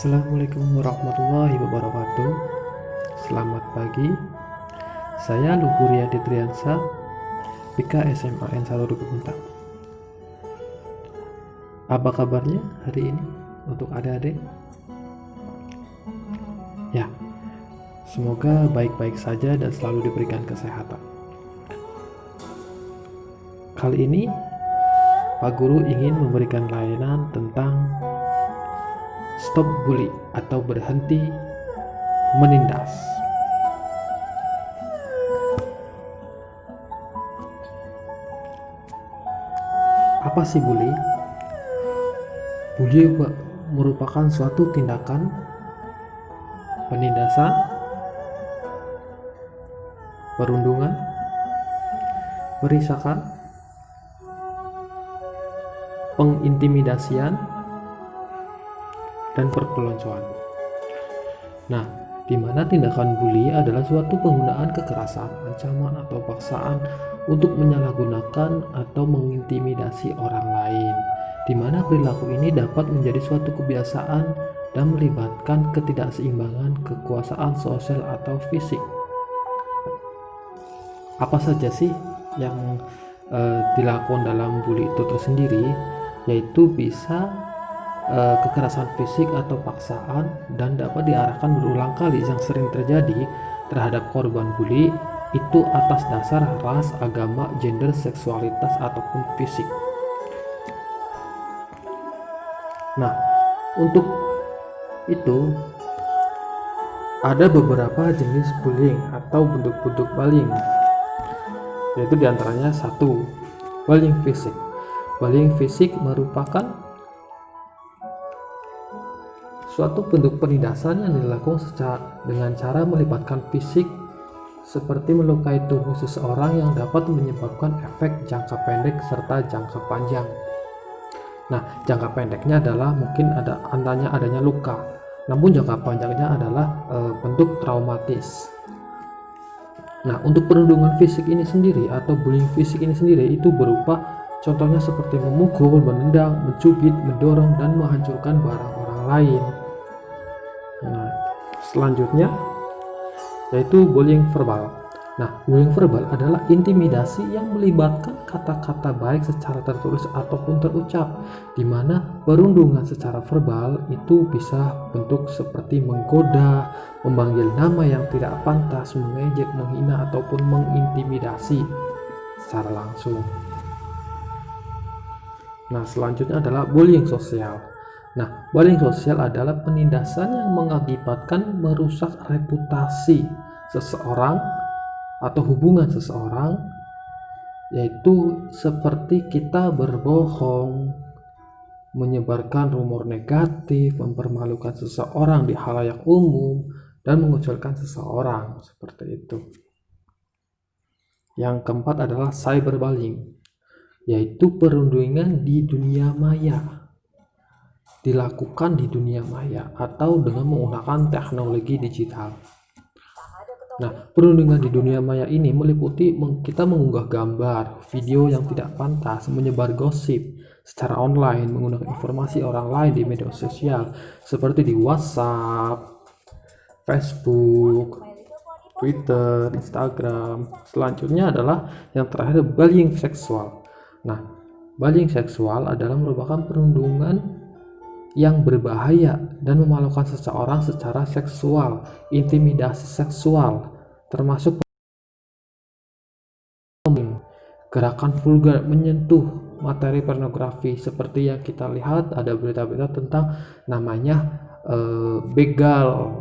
Assalamualaikum warahmatullahi wabarakatuh. Selamat pagi. Saya Luhur Yadi Triansa, BK SMA N1 Duku Puntang. Apa kabarnya hari ini untuk adik-adik? Ya, semoga baik-baik saja dan selalu diberikan kesehatan. Kali ini Pak Guru ingin memberikan layanan tentang stop bully atau berhenti menindas. Apa sih bully? Bully merupakan suatu tindakan penindasan, perundungan, perisakan, pengintimidasian, dan perpeloncoan. Nah, di mana tindakan bully adalah suatu penggunaan kekerasan, ancaman atau paksaan untuk menyalahgunakan atau mengintimidasi orang lain, di mana perilaku ini dapat menjadi suatu kebiasaan dan melibatkan ketidakseimbangan kekuasaan sosial atau fisik. Apa saja sih yang dilakukan dalam bully itu tersendiri? Yaitu bisa kekerasan fisik atau paksaan dan dapat diarahkan berulang kali yang sering terjadi terhadap korban bully itu atas dasar ras, agama, gender, seksualitas ataupun fisik. Nah, untuk itu ada beberapa jenis bullying atau bentuk-bentuk bullying, yaitu diantaranya 1. Bullying fisik. Bullying fisik merupakan suatu bentuk penindasan yang dilakukan dengan cara melibatkan fisik seperti melukai tubuh seseorang yang dapat menyebabkan efek jangka pendek serta jangka panjang. Nah, jangka pendeknya adalah mungkin adanya luka, namun jangka panjangnya adalah bentuk traumatis. Nah, untuk perundungan fisik ini sendiri atau bullying fisik ini sendiri itu berupa contohnya seperti memukul, menendang, mencubit, mendorong, dan menghancurkan barang orang lain. Nah, selanjutnya yaitu bullying verbal. Nah, bullying verbal adalah intimidasi yang melibatkan kata-kata baik secara tertulis ataupun terucap, di mana perundungan secara verbal itu bisa bentuk seperti menggoda, memanggil nama yang tidak pantas, mengejek, menghina, ataupun mengintimidasi secara langsung. Nah, selanjutnya adalah bullying sosial. Nah, bullying sosial adalah penindasan yang mengakibatkan merusak reputasi seseorang atau hubungan seseorang, yaitu seperti kita berbohong, menyebarkan rumor negatif, mempermalukan seseorang di khalayak umum, dan mengucilkan seseorang, seperti itu. Yang keempat adalah cyberbullying, yaitu perundungan di dunia maya, dilakukan di dunia maya atau dengan menggunakan teknologi digital. Nah, perundungan di dunia maya ini meliputi kita mengunggah gambar, video yang tidak pantas, menyebar gosip secara online, menggunakan informasi orang lain di media sosial seperti di WhatsApp, Facebook, Twitter, Instagram. Selanjutnya adalah yang terakhir, bullying seksual. Nah, bullying seksual adalah merupakan perundungan yang berbahaya dan memalukan seseorang secara seksual, intimidasi seksual, termasuk gerakan vulgar menyentuh materi pornografi seperti yang kita lihat ada berita-berita tentang namanya begal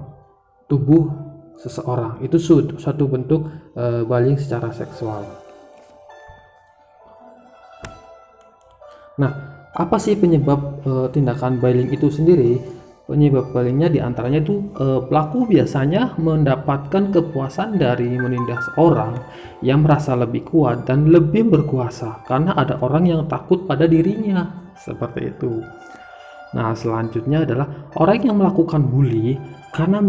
tubuh seseorang. Itu suatu bentuk bullying secara seksual. Nah, apa sih penyebab tindakan bullying itu sendiri? Penyebab bullyingnya diantaranya itu pelaku biasanya mendapatkan kepuasan dari menindas orang yang merasa lebih kuat dan lebih berkuasa karena ada orang yang takut pada dirinya, seperti itu. Nah, selanjutnya adalah orang yang melakukan bully karena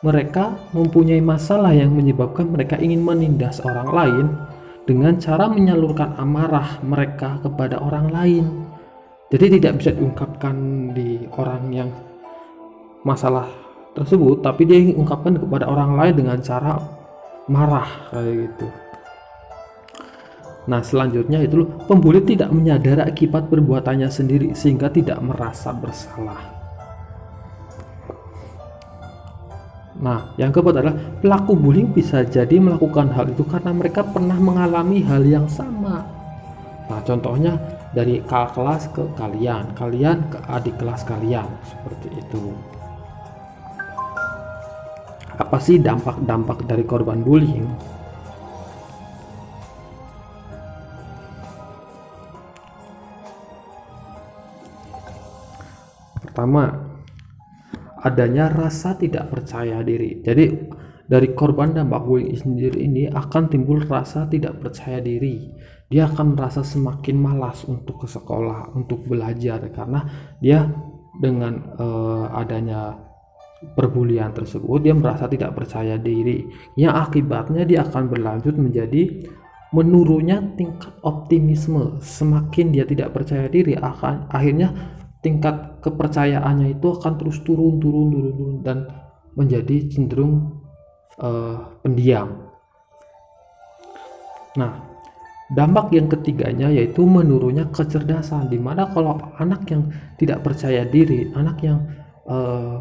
mereka mempunyai masalah yang menyebabkan mereka ingin menindas orang lain dengan cara menyalurkan amarah mereka kepada orang lain. Jadi tidak bisa diungkapkan di orang yang masalah tersebut, tapi dia ingin ungkapkan kepada orang lain dengan cara marah kayak gitu. Nah, selanjutnya itu pembuli tidak menyadari akibat perbuatannya sendiri sehingga tidak merasa bersalah. Nah, yang keempat adalah pelaku bullying bisa jadi melakukan hal itu karena mereka pernah mengalami hal yang sama. Nah, contohnya dari kakak kelas ke kalian ke adik kelas kalian, seperti itu. Apa sih dampak-dampak dari korban bullying? Pertama, adanya rasa tidak percaya diri. Jadi dari korban dampak bullying sendiri ini akan timbul rasa tidak percaya diri. Dia akan merasa semakin malas untuk ke sekolah, untuk belajar, karena dia dengan adanya perbulian tersebut dia merasa tidak percaya diri, yang akibatnya dia akan berlanjut menjadi menurunnya tingkat optimisme. Semakin dia tidak percaya diri, akan akhirnya tingkat kepercayaannya itu akan terus turun dan menjadi cenderung pendiam. Nah, dampak yang ketiganya yaitu menurunnya kecerdasan, dimana kalau anak yang tidak percaya diri, anak yang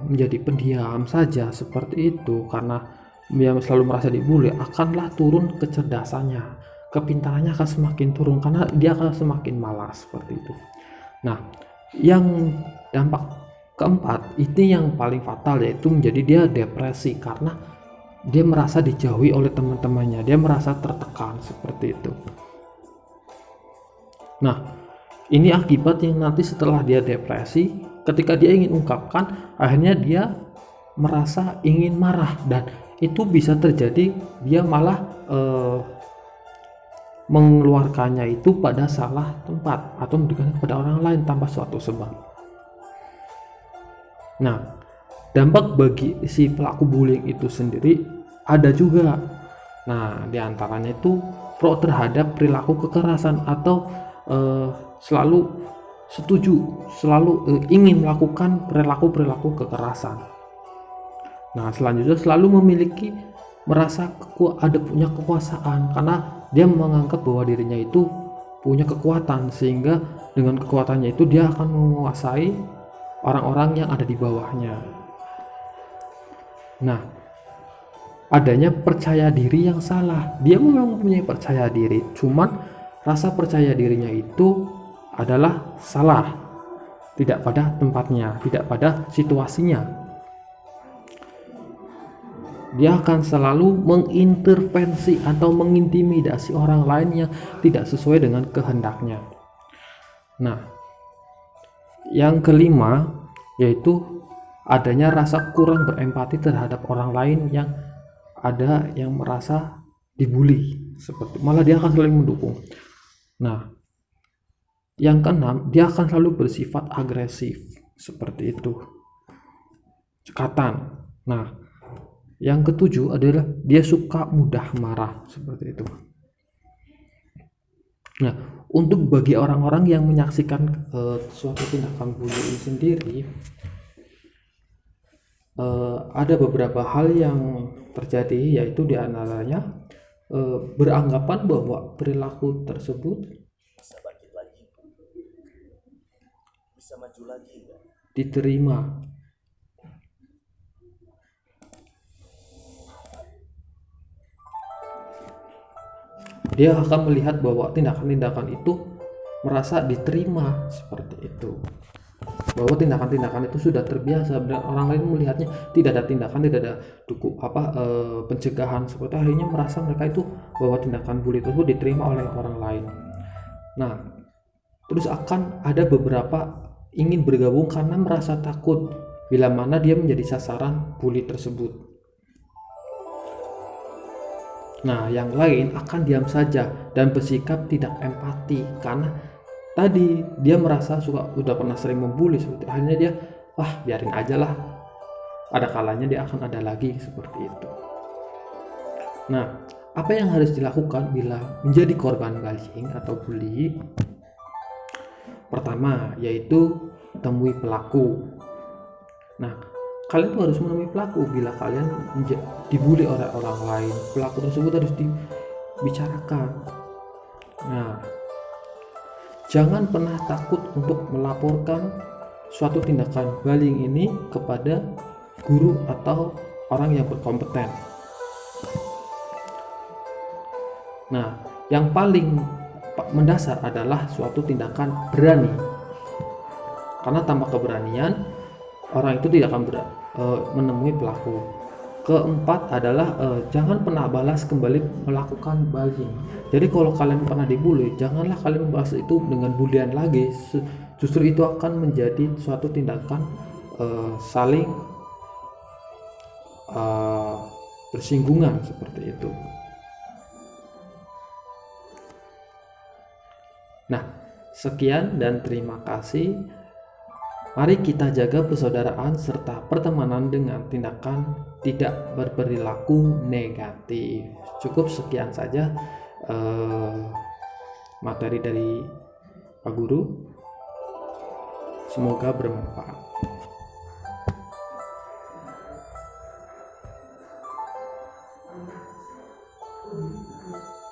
menjadi pendiam saja seperti itu karena dia selalu merasa dibully, akanlah turun kecerdasannya, kepintarannya akan semakin turun karena dia akan semakin malas seperti itu. Nah, yang dampak keempat itu yang paling fatal, yaitu menjadi dia depresi karena dia merasa dijauhi oleh teman-temannya, dia merasa tertekan seperti itu. Nah, ini akibat yang nanti setelah dia depresi, ketika dia ingin ungkapkan, akhirnya dia merasa ingin marah, dan itu bisa terjadi dia malah mengeluarkannya itu pada salah tempat atau memberikannya kepada orang lain tanpa suatu sebab. Nah, dampak bagi si pelaku bullying itu sendiri ada juga. Nah, diantaranya itu pro terhadap perilaku kekerasan atau selalu ingin melakukan perilaku kekerasan. Nah, selanjutnya selalu memiliki merasa punya kekuasaan karena dia menganggap bahwa dirinya itu punya kekuatan, sehingga dengan kekuatannya itu dia akan menguasai orang-orang yang ada di bawahnya. Nah, adanya percaya diri yang salah. Dia memang mempunyai percaya diri, cuman rasa percaya dirinya itu adalah salah, tidak pada tempatnya, tidak pada situasinya. Dia akan selalu mengintervensi atau mengintimidasi orang lain yang tidak sesuai dengan kehendaknya. Nah, yang kelima yaitu adanya rasa kurang berempati terhadap orang lain yang merasa dibully, seperti malah dia akan selalu mendukung. Nah, yang keenam, dia akan selalu bersifat agresif, seperti itu, cekatan. Nah, yang ketujuh adalah dia suka mudah marah, seperti itu. Nah, untuk bagi orang-orang yang menyaksikan suatu tindakan bullying sendiri, ada beberapa hal yang terjadi, yaitu diantaranya beranggapan bahwa perilaku tersebut bisa bangkit lagi, bisa maju lagi, diterima. Dia akan melihat bahwa tindakan-tindakan itu merasa diterima, seperti itu, bahwa tindakan-tindakan itu sudah terbiasa dan orang lain melihatnya tidak ada tindakan, tidak ada pencegahan, seperti akhirnya merasa mereka itu bahwa tindakan bully tersebut diterima oleh orang lain. Nah, terus akan ada beberapa ingin bergabung karena merasa takut bila mana dia menjadi sasaran bully tersebut. Nah, yang lain akan diam saja dan bersikap tidak empati karena tadi dia merasa udah pernah sering membuli, seperti akhirnya dia biarin aja lah, ada kalanya dia akan ada lagi, seperti itu. Nah, apa yang harus dilakukan bila menjadi korban bullying atau bully? Pertama, yaitu temui pelaku. Nah, kalian tuh harus menemui pelaku. Bila kalian dibully oleh orang lain, pelaku tersebut harus dibicarakan. Nah, jangan pernah takut untuk melaporkan suatu tindakan bullying ini kepada guru atau orang yang berkompeten. Nah, yang paling mendasar adalah suatu tindakan berani, karena tanpa keberanian orang itu tidak akan menemui pelaku. Keempat adalah jangan pernah balas kembali melakukan bullying. Jadi kalau kalian pernah dibully, janganlah kalian membalas itu dengan bulian lagi. Justru itu akan menjadi suatu tindakan saling bersinggungan seperti itu. Nah, sekian dan terima kasih. Mari kita jaga persaudaraan serta pertemanan dengan tindakan tidak berperilaku negatif. Cukup sekian saja materi dari Pak Guru. Semoga bermanfaat.